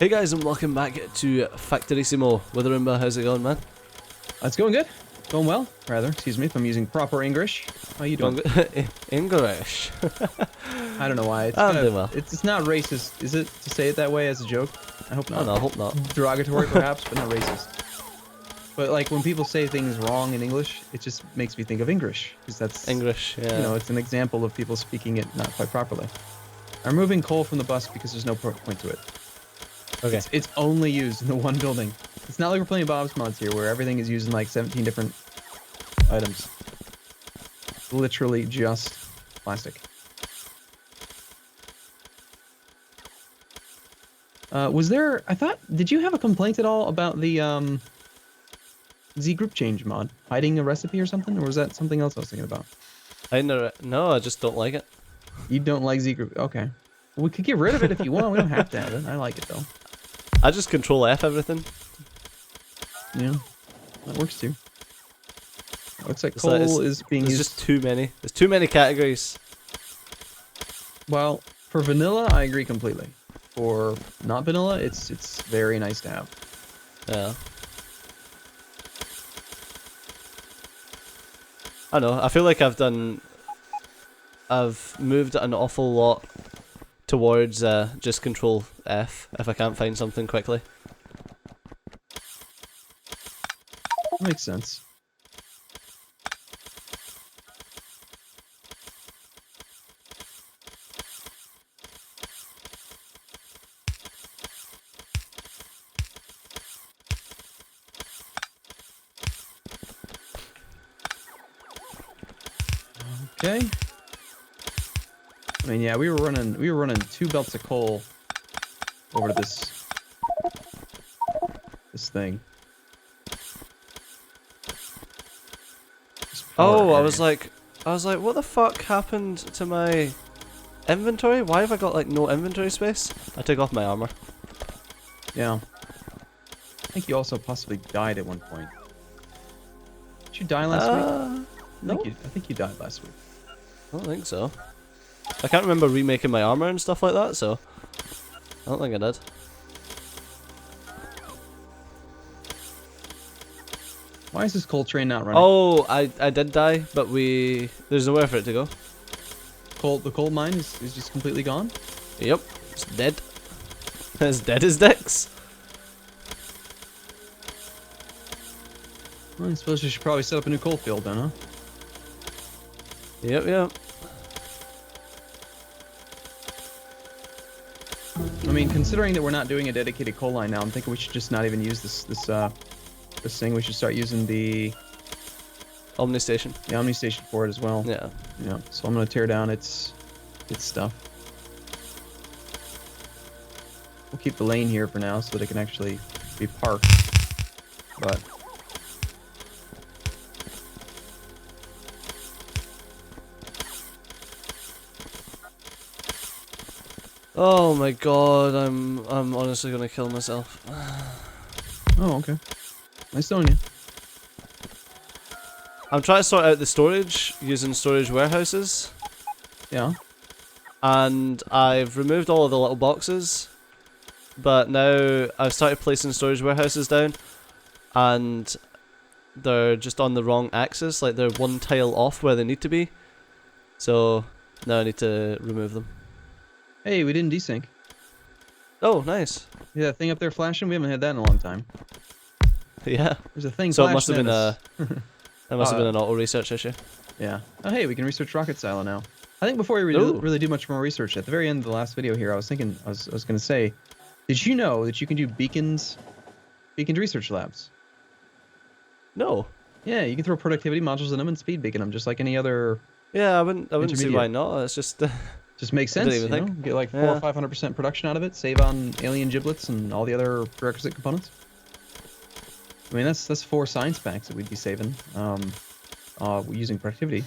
Hey guys, and welcome back to Factorissimo with Arumba. How's it going, man? It's going good. Going well, rather. Excuse me if I'm using proper English. How you doing? English. I don't know why. It's I'm doing well. It's not racist, is it, to say it that way as a joke? I hope not. No, I hope not. Derogatory, perhaps, but not racist. But like when people say things wrong in English, it just makes me think of English, because that's English. Yeah. You know, it's an example of people speaking it not quite properly. I'm removing coal from the bus because there's no point to it. Okay. It's only used in the one building. It's not like we're playing Bob's Mods here, where everything is used in like 17 different items. Literally just plastic. Was there? I thought. Did you have a complaint at all about the Z group change mod, hiding a recipe or something, or was that something else I was thinking about? No, I just don't like it. You don't like Z group? Okay. Well, we could get rid of it if you want. We don't have to have it. I like it though. I just control F everything. Yeah, that works too. Looks like coal is being used. There's just too many. There's too many categories. Well, for vanilla, I agree completely. For not vanilla, it's very nice to have. Yeah. I know. I feel like I've moved an awful lot towards just control F if I can't find something quickly. That makes sense. Okay. I mean, yeah, we were running 2 belts of coal over to this thing. Oh, I was like, what the fuck happened to my inventory? Why have I got like no inventory space? I took off my armor. Yeah. I think you also possibly died at one point. Did you die last week? No. I think you died last week. I don't think so. I can't remember remaking my armor and stuff like that, so I don't think I did. Why is this coal train not running? Oh, I did die, but there's nowhere for it to go. The coal mine is just completely gone? Yep, it's dead. As dead as dicks. Well, I suppose you should probably set up a new coal field then, huh? Yep. I mean, considering that we're not doing a dedicated coal line now, I'm thinking we should just not even use this thing. We should start using the Omni Station. The Omni Station for it as well. Yeah. Yeah. So I'm gonna tear down its stuff. We'll keep the lane here for now so that it can actually be parked. But Oh my god, I'm honestly gonna kill myself. oh, okay. Nice knowing you. I'm trying to sort out the storage using storage warehouses. Yeah. And I've removed all of the little boxes, but now I've started placing storage warehouses down, and they're just on the wrong axis, like they're one tile off where they need to be. So now I need to remove them. Hey, we didn't desync. Oh, nice. Yeah, that thing up there flashing, we haven't had that in a long time. Yeah. There's a thing So it must have flashing been that must have been an auto research issue. Yeah. Oh, hey, we can research rocket silo now. I think before we really do much more research, at the very end of the last video here, I was thinking, I was going to say, did you know that you can do beacon research labs? No. Yeah, you can throw productivity modules in them and speed beacon them, just like any other. Yeah, I wouldn't see why not. It's just. Just makes sense, you know? Get like 400 or 500% production out of it, save on alien giblets and all the other prerequisite components. I mean, that's 4 science packs that we'd be saving using productivity.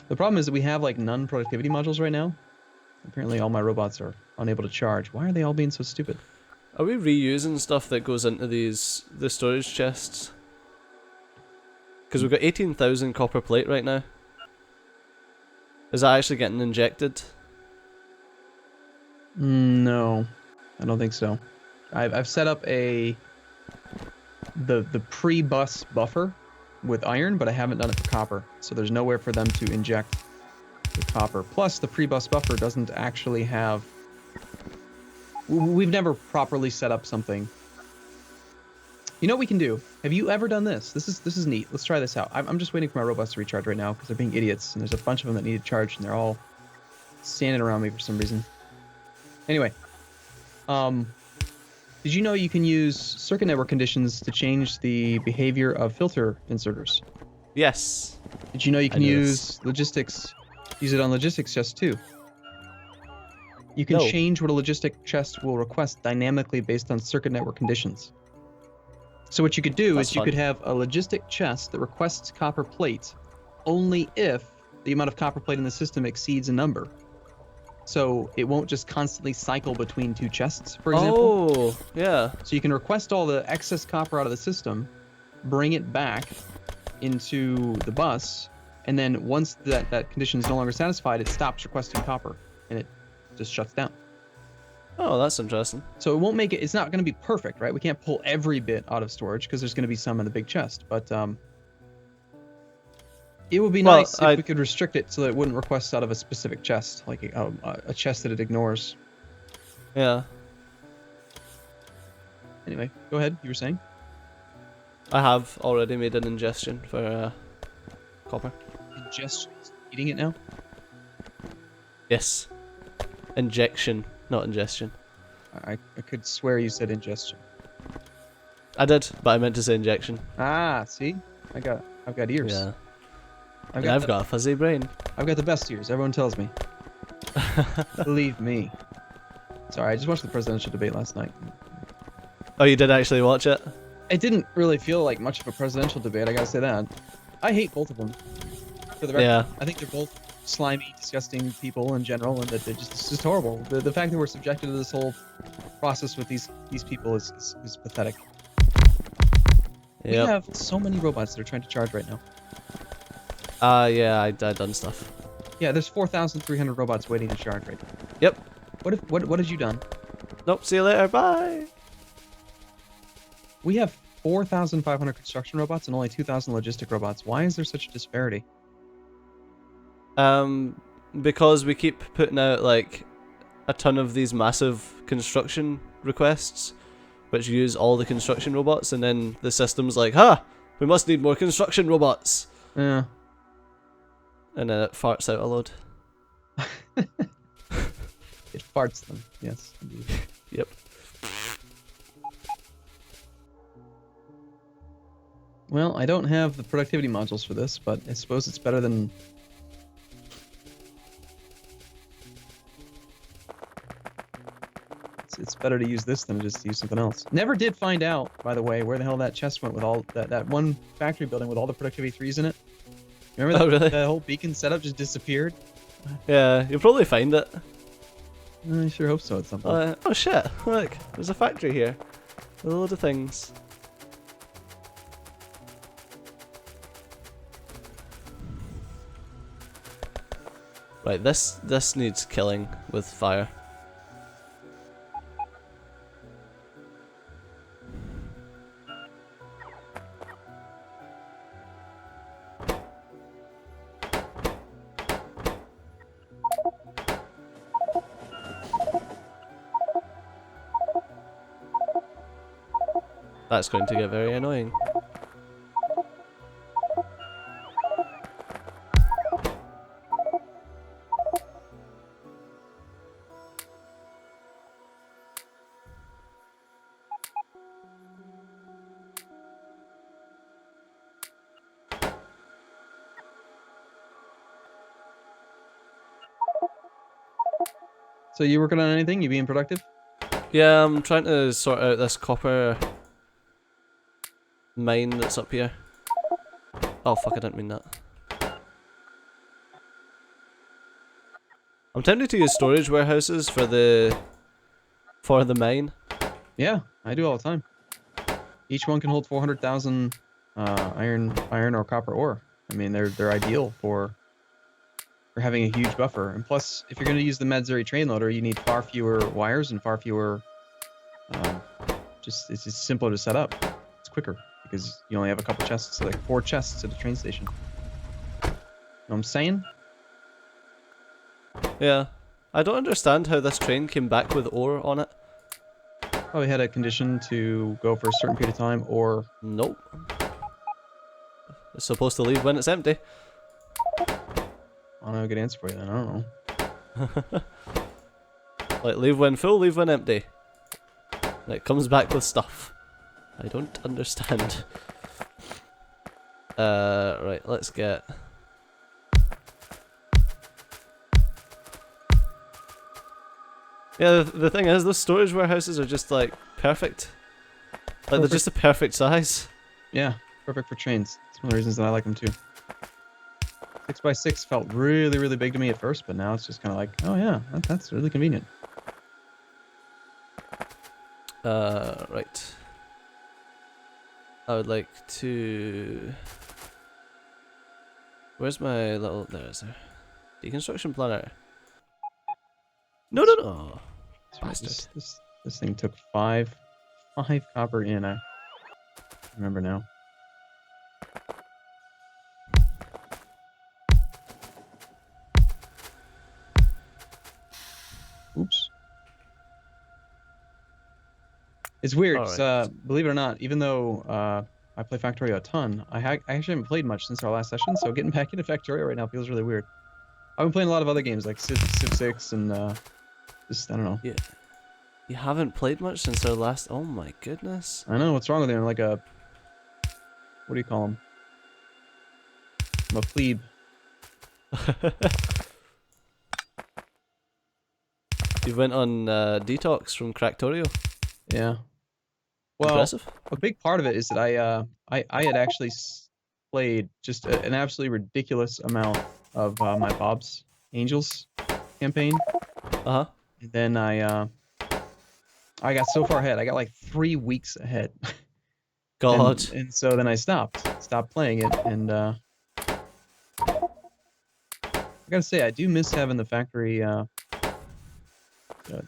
The problem is that we have like none productivity modules right now. Apparently all my robots are unable to charge. Why are they all being so stupid? Are we reusing stuff that goes into the storage chests? Because we've got 18,000 copper plate right now. Is that actually getting injected? No. I don't think so. I've set up the pre-bus buffer with iron, but I haven't done it for copper. So there's nowhere for them to inject the copper. Plus, the pre-bus buffer doesn't actually have... We've never properly set up something. You know what we can do? Have you ever done this? This is neat. Let's try this out. I'm just waiting for my robots to recharge right now because they're being idiots, and there's a bunch of them that need to charge, and they're all standing around me for some reason. Anyway, did you know you can use circuit network conditions to change the behavior of filter inserters? Yes. Did you know you can use it on logistics chests too? You can change what a logistic chest will request dynamically based on circuit network conditions. So what you could do is you could have a logistic chest that requests copper plate only if the amount of copper plate in the system exceeds a number. So it won't just constantly cycle between two chests, for example. Oh, yeah. So you can request all the excess copper out of the system, bring it back into the bus, and then once that condition is no longer satisfied, it stops requesting copper, and it just shuts down. Oh, that's interesting. So it won't make it, it's not going to be perfect, right? We can't pull every bit out of storage because there's going to be some in the big chest, but it would be nice if we could restrict it so that it wouldn't request out of a specific chest, like a chest that it ignores. Yeah. Anyway, go ahead. You were saying? I have already made an ingestion for copper. Ingestion? Eating it now? Yes. Injection, not ingestion. I could swear you said ingestion. I did, but I meant to say injection. Ah, see? I've got ears. Yeah. I've got a fuzzy brain. I've got the best ears, everyone tells me. Believe me. Sorry, I just watched the presidential debate last night. Oh, you did actually watch it? It didn't really feel like much of a presidential debate, I gotta say that. I hate both of them. For the record, yeah. I think they're both slimy, disgusting people in general, and that it's just horrible. The fact that we're subjected to this whole process with these people is pathetic. Yep. We have so many robots that are trying to charge right now. Yeah, I done stuff. Yeah, there's 4,300 robots waiting to charge right now. Yep. What have you done? Nope, see you later, bye! We have 4,500 construction robots and only 2,000 logistic robots. Why is there such a disparity? Because we keep putting out, like, a ton of these massive construction requests, which use all the construction robots, and then the system's like, we must need more construction robots! Yeah. And then it farts out a load. It farts them, yes. Indeed. Yep. Well, I don't have the productivity modules for this, but I suppose it's better than... It's better to use this than to just use something else. Never did find out, by the way, where the hell that chest went with all that one factory building with all the productivity 3s in it. Remember that, really? that whole beacon setup just disappeared? Yeah, you'll probably find it. I sure hope so at some point. Oh shit, look, there's a factory here. A load of things. Right, this needs killing with fire. That's going to get very annoying. So you working on anything? You being productive? Yeah, I'm trying to sort out this copper mine that's up here. Oh fuck, I didn't mean that. I'm tempted to use storage warehouses for the mine. Yeah, I do all the time. Each one can hold 400,000 iron or copper ore. I mean, they're ideal for having a huge buffer. And plus, if you're going to use the Medzuri train loader, you need far fewer wires and far fewer It's just simpler to set up. It's quicker because you only have a couple chests, so like 4 chests at the train station. You know what I'm saying? Yeah. I don't understand how this train came back with ore on it. Probably had a condition to go for a certain period of time, or... Nope. It's supposed to leave when it's empty. I don't have a good answer for you then, I don't know. Like, leave when full, leave when empty. And it comes back with stuff. I don't understand. Right, let's get... Yeah, the thing is, those storage warehouses are just, like, perfect. Like, they're just the perfect size. Yeah, perfect for trains. It's one of the reasons that I like them too. 6x6 felt really, really big to me at first, but now it's just kind of like, oh yeah, that's really convenient. Right. I would like to... Where's my little... There is there. Deconstruction planner. No, no, no! This thing took 5 copper in. I remember now. Oops. It's weird. Right. Believe it or not, even though I play Factorio a ton, I actually haven't played much since our last session, so getting back into Factorio right now feels really weird. I've been playing a lot of other games like Civ 6 and just, I don't know. Yeah. You haven't played much since our last... Oh my goodness. I know, what's wrong with you? I'm like a... What do you call him? I'm a plebe. You went on detox from Factorio. Yeah. Well, impressive. A big part of it is that I had actually played just an absolutely ridiculous amount of my Bob's Angels campaign. Uh-huh. And then I got so far ahead. I got like 3 weeks ahead. God. And so then I stopped playing it, and I gotta say I do miss having the factory, the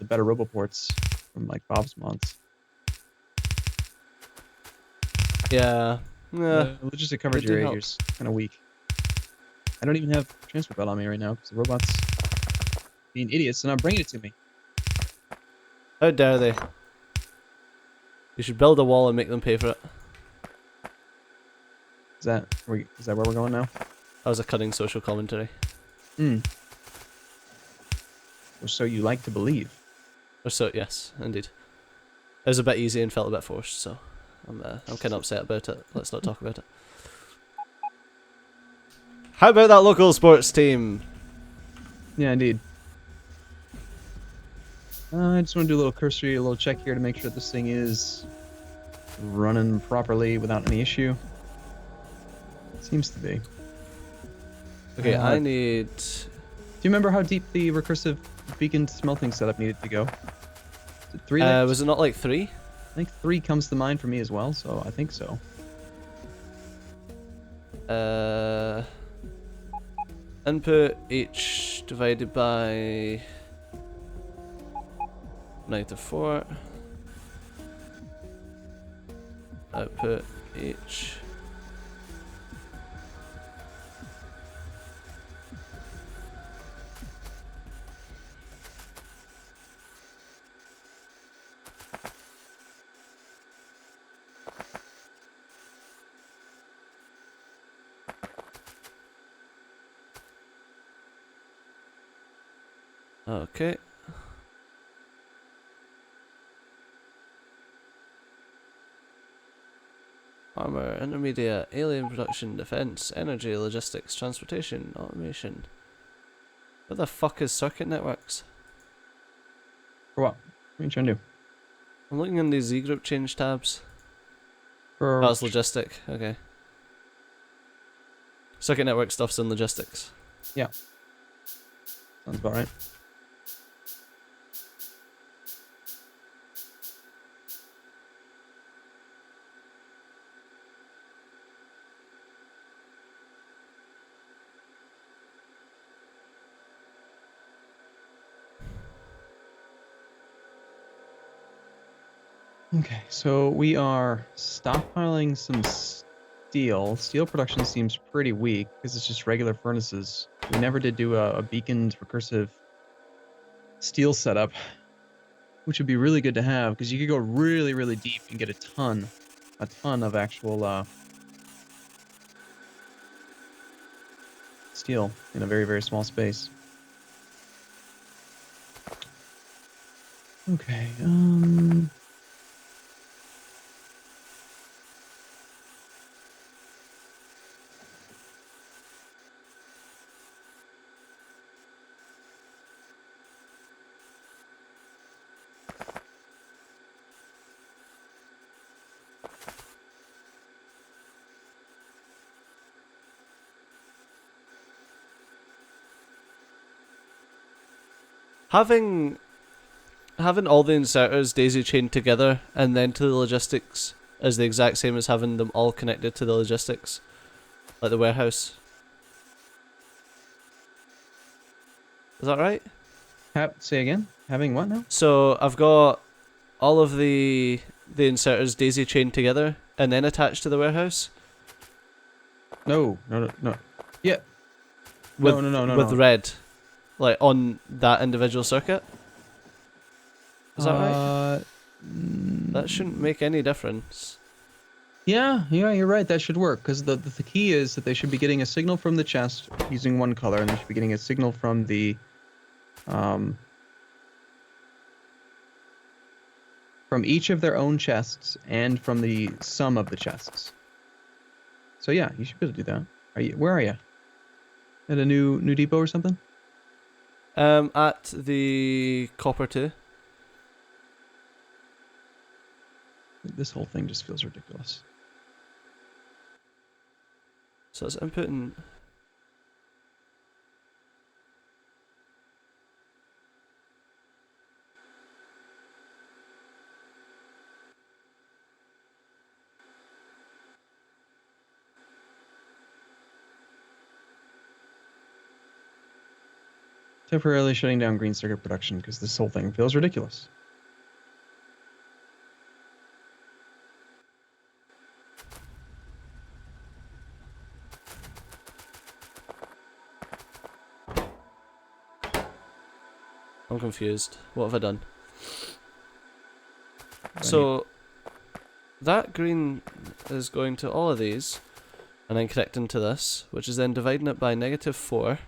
better roboports from like Bob's mods. Yeah. The logistic coverage area here's kind of weak. I don't even have transport belt on me right now because the robot's being idiots and not bringing it to me. How dare they? You should build a wall and make them pay for it. Is that where we're going now? That was a cutting social commentary. Hmm. Or so you like to believe. Or so, yes, indeed. It was a bit easy and felt a bit forced, so I'm kind of upset about it. Let's not talk about it. How about that local sports team? Yeah, indeed. I just want to do a little check here to make sure this thing is running properly without any issue. Seems to be. Okay, I need... Do you remember how deep the recursive beacon smelting setup needed to go? Is it 3? Was it not like 3? I think 3 comes to mind for me as well, so I think so. Input H divided by -4. Output H. Okay. Armor, intermediate, alien production, defense, energy, logistics, transportation, automation. What the fuck is circuit networks? For what? What are you trying to do? I'm looking in these Z group change tabs. For... Oh, it's logistic. Okay. Circuit network stuff's in logistics. Yeah. Sounds about right. Okay, so we are stockpiling some steel. Steel production seems pretty weak because it's just regular furnaces. We never did do a beaconed recursive steel setup, which would be really good to have because you could go really, really deep and get a ton of actual steel in a very, very small space. Okay, Having all the inserters daisy chained together and then to the logistics is the exact same as having them all connected to the logistics, like the warehouse. Is that right? say again? Having what now? So I've got all of the inserters daisy chained together and then attached to the warehouse. No. Yeah. With, No. With red, like on that individual circuit. Is that right? That shouldn't make any difference. Yeah, you're right. That should work because the key is that they should be getting a signal from the chest using one color, and they should be getting a signal from the from each of their own chests and from the sum of the chests. So yeah, you should be able to do that. Where are you? At a new depot or something? At the copper 2. This whole thing just feels ridiculous. So it's inputting. Temporarily shutting down green circuit production because this whole thing feels ridiculous. I'm confused. What have I done? So that green is going to all of these and then connecting to this, which is then dividing it by -4,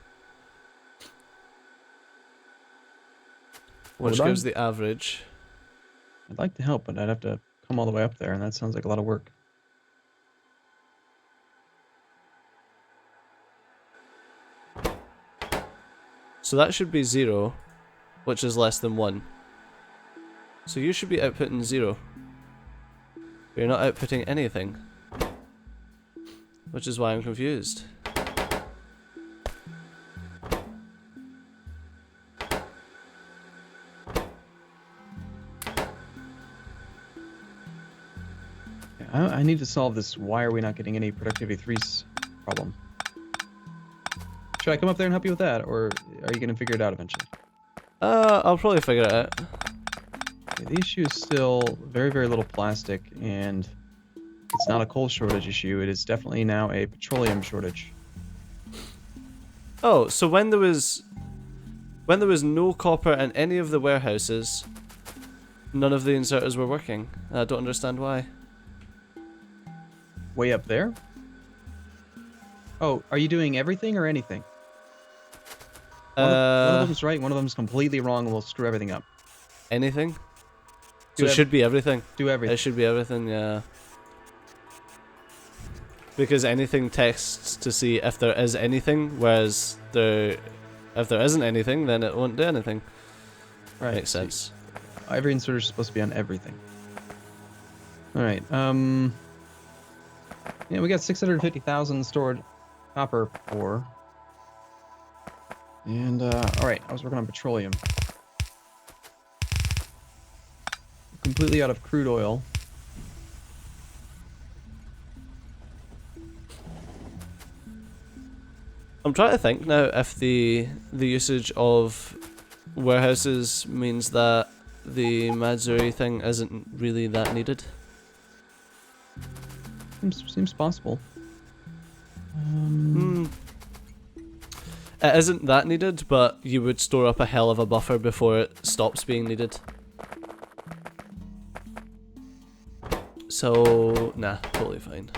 which gives the average. I'd like to help, but I'd have to come all the way up there, and that sounds like a lot of work. So that should be 0, which is less than 1. So you should be outputting 0. But you're not outputting anything. Which is why I'm confused. I need to solve this why are we not getting any productivity 3s problem. Should I come up there and help you with that, or are you going to figure it out eventually? I'll probably figure it out. Okay, the issue is still very, very little plastic, and it's not a coal shortage issue. It is definitely now a petroleum shortage. Oh, so when there was no copper in any of the warehouses, none of the inserters were working. I don't understand why. Way up there? Oh, are you doing everything or anything? One of them's right, one of them's completely wrong, and we'll screw everything up. Anything? So it should be everything. Do everything. It should be everything, yeah. Because anything texts to see if there is anything, whereas if there isn't anything, then it won't do anything. Right. Makes sense. Every inserter is supposed to be on everything. Alright, yeah, we got 650,000 stored copper ore. And, alright, I was working on petroleum. Completely out of crude oil. I'm trying to think now if the usage of warehouses means that the Matsuri thing isn't really that needed. Seems possible. It isn't that needed, but you would store up a hell of a buffer before it stops being needed. So, nah, totally fine.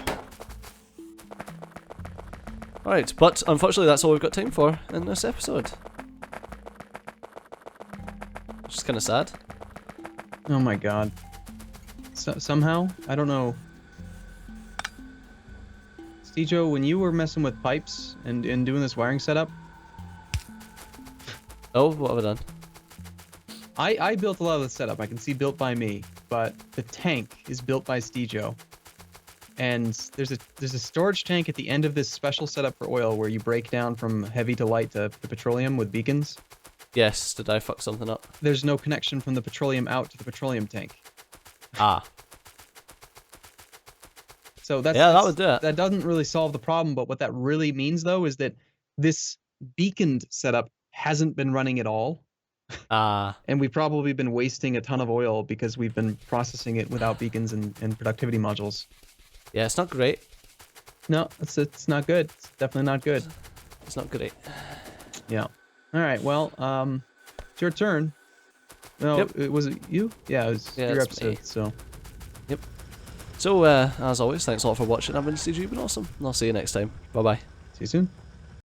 Alright, but unfortunately that's all we've got time for in this episode. Which is kind of sad. Oh my god. Somehow, I don't know. Stejo, when you were messing with pipes and doing this wiring setup... Oh, what have I done? I built a lot of the setup. I can see built by me, but the tank is built by Stejo. And there's a storage tank at the end of this special setup for oil where you break down from heavy to light to petroleum with beacons. Yes, did I fuck something up? There's no connection from the petroleum out to the petroleum tank. Ah. So that would do it. That doesn't really solve the problem, but what that really means though is that this beaconed setup hasn't been running at all. And we've probably been wasting a ton of oil because we've been processing it without beacons and productivity modules. Yeah, it's not great. No, it's not good. It's definitely not good. It's not great. Yeah. All right. Well, it's your turn. No, yep. Was it you? Yeah, it was your episode. Me. So. Yep. So as always, thanks a lot for watching. I've been Steve. You've been awesome. And I'll see you next time. Bye bye. See you soon.